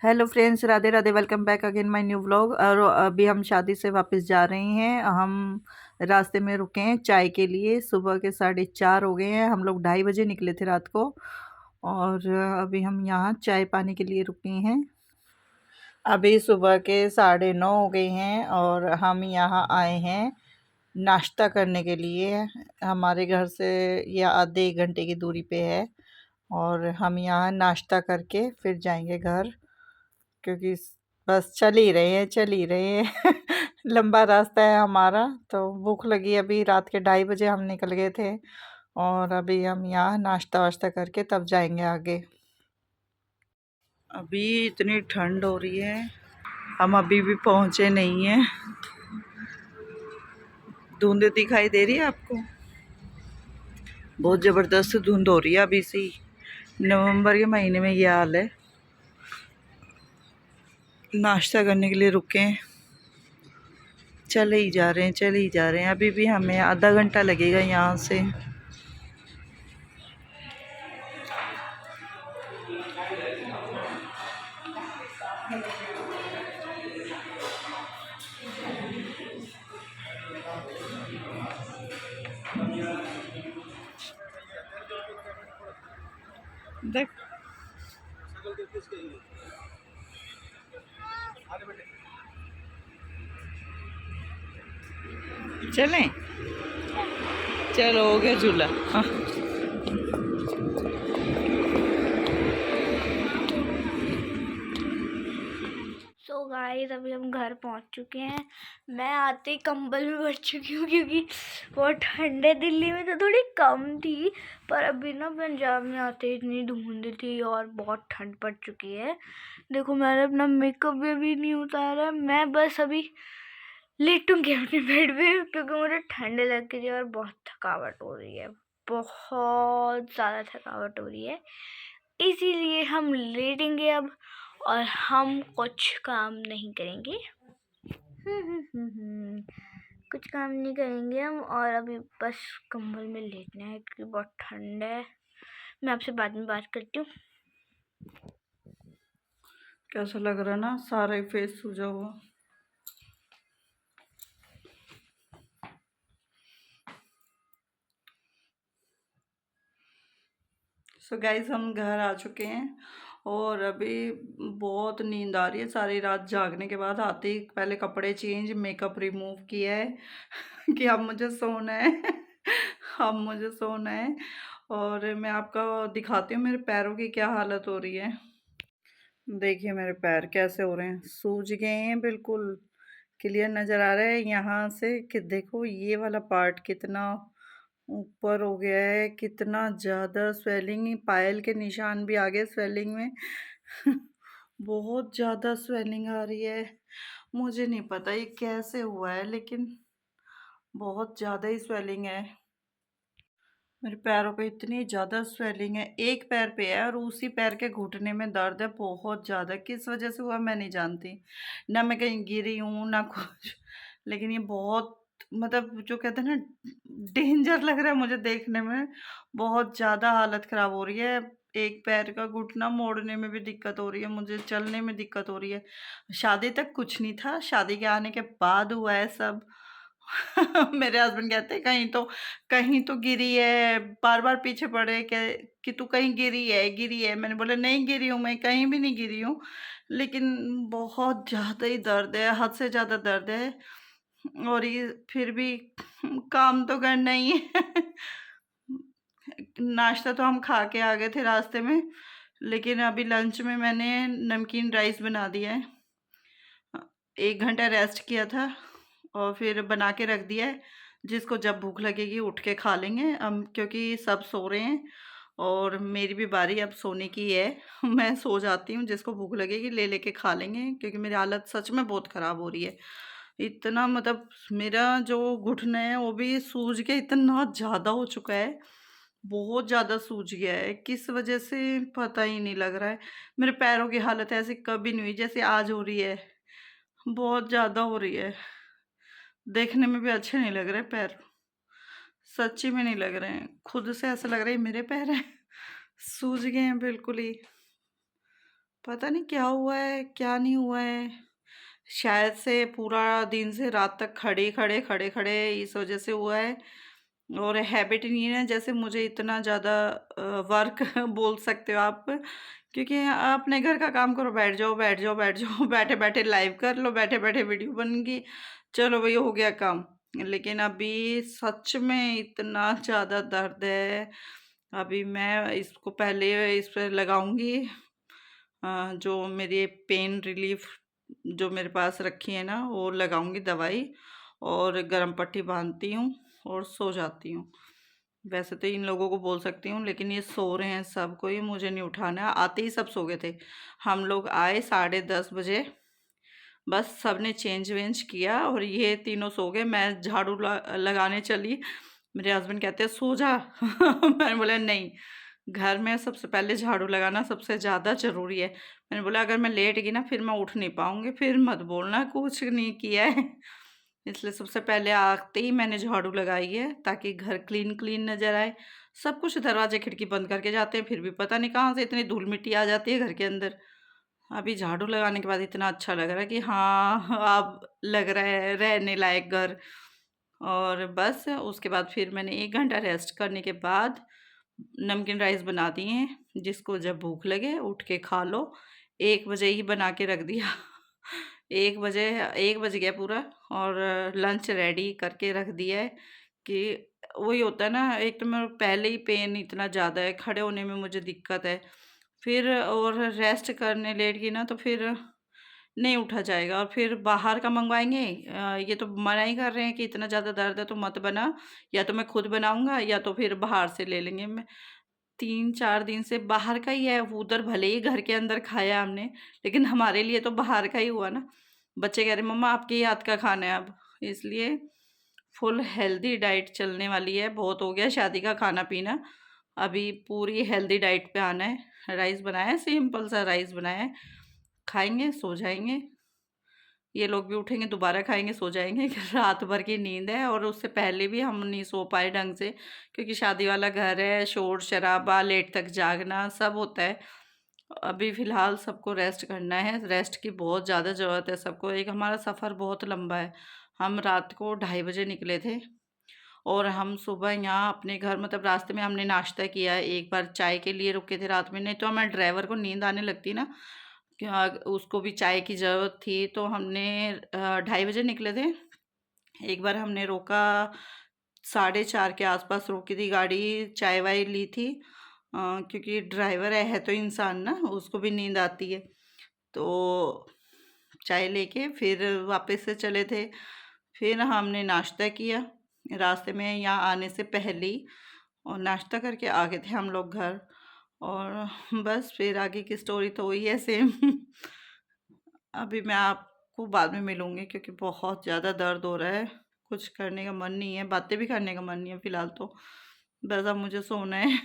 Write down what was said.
Hello friends, Radhe Radhe. Welcome back again my new vlog. और अभी हम शादी से वापस जा रहे हैं। हम रास्ते में रुके हैं चाय के लिए। सुबह के 4:30 हो गए हैं। हम लोग 2:30 बजे निकले थे रात को। और अभी हम यहाँ चाय पाने के लिए रुके हैं। अभी सुबह के 9:30 हो गए हैं और हम यहाँ आए हैं नाश्ता करने के लिए। हमारे घर से यह आधे 1 घंटे की दूरी पे है और हम यहाँ नाश्ता करके फिर जाएंगे घर, क्योंकि बस चल ही रहे हैं। लंबा रास्ता है हमारा, तो भूख लगी। अभी रात के 2:30 बजे हम निकल गए थे और अभी हम यहाँ नाश्ता वाश्ता करके तब जाएंगे आगे। अभी इतनी ठंड हो रही है, हम अभी भी पहुँचे नहीं हैं। धुंध दिखाई दे रही है आपको? बहुत ज़बरदस्त धुंध हो रही है अभी से। नवंबर के महीने में ये हाल है। नाश्ता करने के लिए रुके हैं, चले ही जा रहे हैं। अभी भी हमें आधा घंटा लगेगा यहाँ से। देख चलें, चलो हो गया झूला। हाँ। सो गाइस अभी हम घर पहुंच चुके हैं। मैं आते ही कंबल में भर चुकी हूँ क्योंकि बहुत ठंड है। दिल्ली में तो थोड़ी कम थी, पर अभी ना पंजाब में आते ही इतनी धुंध थी और बहुत ठंड पड़ चुकी है। देखो मैंने अपना मेकअप भी अभी नहीं उतारा। मैं बस अभी लेटूंगी अपने बेड पे क्योंकि मुझे ठंड लग रही है और बहुत थकावट हो रही है। बहुत ज़्यादा थकावट हो रही है, इसीलिए हम लेटेंगे अब और हम कुछ काम नहीं करेंगे। कुछ काम नहीं करेंगे हम, और अभी बस कंबल में लेटना है क्योंकि बहुत ठंड है। मैं आपसे बाद में बात करती हूँ। कैसा लग रहा ना, सारा ही फेस सूजा हुआ। सो गाइज हम घर आ चुके हैं और अभी बहुत नींद आ रही है। सारी रात जागने के बाद आते ही पहले कपड़े चेंज, मेकअप रिमूव किया है कि अब मुझे सोना है। अब मुझे सोना है। और मैं आपको दिखाती हूँ मेरे पैरों की क्या हालत हो रही है। देखिए मेरे पैर कैसे हो रहे हैं, सूज गए हैं बिल्कुल। क्लियर नज़र आ रहा है यहाँ से कि देखो ये वाला पार्ट कितना ऊपर हो गया है, कितना ज़्यादा स्वेलिंग। पायल के निशान भी आ गए स्वेलिंग में। बहुत ज़्यादा स्वेलिंग आ रही है। मुझे नहीं पता ये कैसे हुआ है, लेकिन बहुत ज़्यादा ही स्वेलिंग है। मेरे पैरों पे इतनी ज़्यादा स्वेलिंग है। एक पैर पे है और उसी पैर के घुटने में दर्द है बहुत ज़्यादा। किस वजह से हुआ मैं नहीं जानती। ना मैं कहीं गिरी हूँ ना कुछ। लेकिन ये बहुत, मतलब जो कहते हैं ना, डेंजर लग रहा है मुझे देखने में। बहुत ज़्यादा हालत ख़राब हो रही है। एक पैर का घुटना मोड़ने में भी दिक्कत हो रही है, मुझे चलने में दिक्कत हो रही है। शादी तक कुछ नहीं था, शादी के आने के बाद हुआ है सब। मेरे हस्बैंड कहते हैं कहीं तो गिरी है, बार-बार पीछे पड़े कि तू कहीं गिरी है। मैंने बोला नहीं गिरी हूँ, मैं कहीं भी नहीं गिरी हूँ। लेकिन बहुत ज़्यादा ही दर्द है, हद से ज़्यादा दर्द है। और ये फिर भी काम तो करना ही है। नाश्ता तो हम खा के आ गए थे रास्ते में, लेकिन अभी लंच में मैंने नमकीन राइस बना दिया है। 1 घंटा रेस्ट किया था और फिर बना के रख दिया है। जिसको जब भूख लगेगी उठ के खा लेंगे हम, क्योंकि सब सो रहे हैं और मेरी भी बारी अब सोने की है। मैं सो जाती हूँ, जिसको भूख लगेगी ले लेके खा लेंगे, क्योंकि मेरी हालत सच में बहुत ख़राब हो रही है। इतना, मतलब मेरा जो घुटना है वो भी सूज के इतना ज़्यादा हो चुका है, बहुत ज़्यादा सूज गया है। किस वजह से पता ही नहीं लग रहा है। मेरे पैरों की हालत ऐसी कभी नहीं हुई जैसे आज हो रही है। बहुत ज़्यादा हो रही है। देखने में भी अच्छे नहीं लग रहे पैर, सच्ची में नहीं लग रहे हैं। खुद से ऐसा लग रहा है मेरे पैर हैं। सूज गए हैं बिल्कुल ही। पता नहीं क्या हुआ है, क्या नहीं हुआ है। शायद से पूरा दिन से रात तक खड़े-खड़े इस वज़ह से हुआ है। और हैबिट नहीं है जैसे मुझे इतना ज़्यादा वर्क बोल सकते हो आप, क्योंकि अपने घर का काम करो, बैठ जाओ, बैठे-बैठे लाइव कर लो, बैठे-बैठे वीडियो बन गई, चलो भई हो गया काम। लेकिन अभी सच में इतना ज़्यादा दर्द है, अभी मैं इसको पहले इस पे लगाऊँगी जो मेरी पेन रिलीफ जो मेरे पास रखी है ना, वो लगाऊँगी दवाई और गरम पट्टी बाँधती हूँ और सो जाती हूँ। वैसे तो इन लोगों को बोल सकती हूँ, लेकिन ये सो रहे हैं सब कोई, मुझे नहीं उठाना है। आते ही सब सो गए थे। हम लोग आए 10:30 बजे, बस सबने चेंज वेंज किया और ये तीनों सो गए। मैं झाड़ू लगाने चली, मेरे हस्बैंड कहते हैं सो जा। मैंने बोला नहीं, घर में सबसे पहले झाड़ू लगाना सबसे ज़्यादा ज़रूरी है। मैंने बोला अगर मैं लेट गई ना फिर मैं उठ नहीं पाऊँगी, फिर मत बोलना कुछ नहीं किया है। इसलिए सबसे पहले आते ही मैंने झाड़ू लगाई है ताकि घर क्लीन क्लीन नज़र आए। सब कुछ दरवाजे खिड़की बंद करके जाते हैं, फिर भी पता नहीं कहाँ से इतनी धूल मिट्टी आ जाती है घर के अंदर। अभी झाड़ू लगाने के बाद इतना अच्छा लग रहा है कि हाँ, अब लग रहा है रहने लायक घर। और बस उसके बाद फिर मैंने 1 घंटा रेस्ट करने के बाद नमकीन राइस बना दिए हैं, जिसको जब भूख लगे उठ के खा लो। 1 बजे ही बना के रख दिया। 1 बजे 1 बज गया पूरा और लंच रेडी करके रख दिया है कि वही होता है ना, एक तो मैं पहले ही पेन इतना ज़्यादा है, खड़े होने में मुझे दिक्कत है। फिर और रेस्ट करने लेट गई ना तो फिर नहीं उठा जाएगा और फिर बाहर का मँगवाएँगे। ये तो मना ही कर रहे हैं कि इतना ज़्यादा दर्द है तो मत बना, या तो मैं खुद बनाऊँगा या तो फिर बाहर से ले लेंगे। मैं 3-4 दिन से बाहर का ही है, वो उधर भले ही घर के अंदर खाया हमने, लेकिन हमारे लिए तो बाहर का ही हुआ ना। बच्चे कह रहे मम्मा आपके ही हाथ का खाना है अब, इसलिए फुल हेल्दी डाइट चलने वाली है। बहुत हो गया शादी का खाना-पीना, अभी पूरी हेल्दी डाइट पे आना है। राइस बनाया है, सिंपल सा राइस बनाया है, खाएँगे, सो जाएँगे। ये लोग भी उठेंगे, दोबारा खाएँगे, सो जाएँगे। रात भर की नींद है और उससे पहले भी हम नहीं सो पाए ढंग से, क्योंकि शादी वाला घर है, शोर-शराबा, लेट तक जागना, सब होता है। अभी फ़िलहाल सबको रेस्ट करना है, रेस्ट की बहुत ज़्यादा ज़रूरत है सबको। एक हमारा सफ़र बहुत लंबा है। हम रात को 2:30 बजे निकले थे और हम सुबह यहाँ अपने घर मतलब रास्ते में हमने नाश्ता किया, एक बार चाय के लिए रुके थे रात में, नहीं तो हमारे ड्राइवर को नींद आने लगती ना, क्या उसको भी चाय की ज़रूरत थी, तो हमने 2:30 बजे निकले थे। एक बार हमने रोका, 4:30 के आसपास रोकी थी गाड़ी, चाय-वाय ली थी। क्योंकि ड्राइवर है तो इंसान ना, उसको भी नींद आती है। तो चाय लेके फिर वापस से चले थे। फिर हमने नाश्ता किया, रास्ते में यहाँ आने से पहले ही, और नाश्ता करके आ गए थे हम लोग घर। और बस फिर आगे की स्टोरी तो वही है सेम। अभी मैं आपको बाद में मिलूँगी क्योंकि बहुत ज़्यादा दर्द हो रहा है, कुछ करने का मन नहीं है, बातें भी करने का मन नहीं है फ़िलहाल तो। बस अब मुझे सोना है।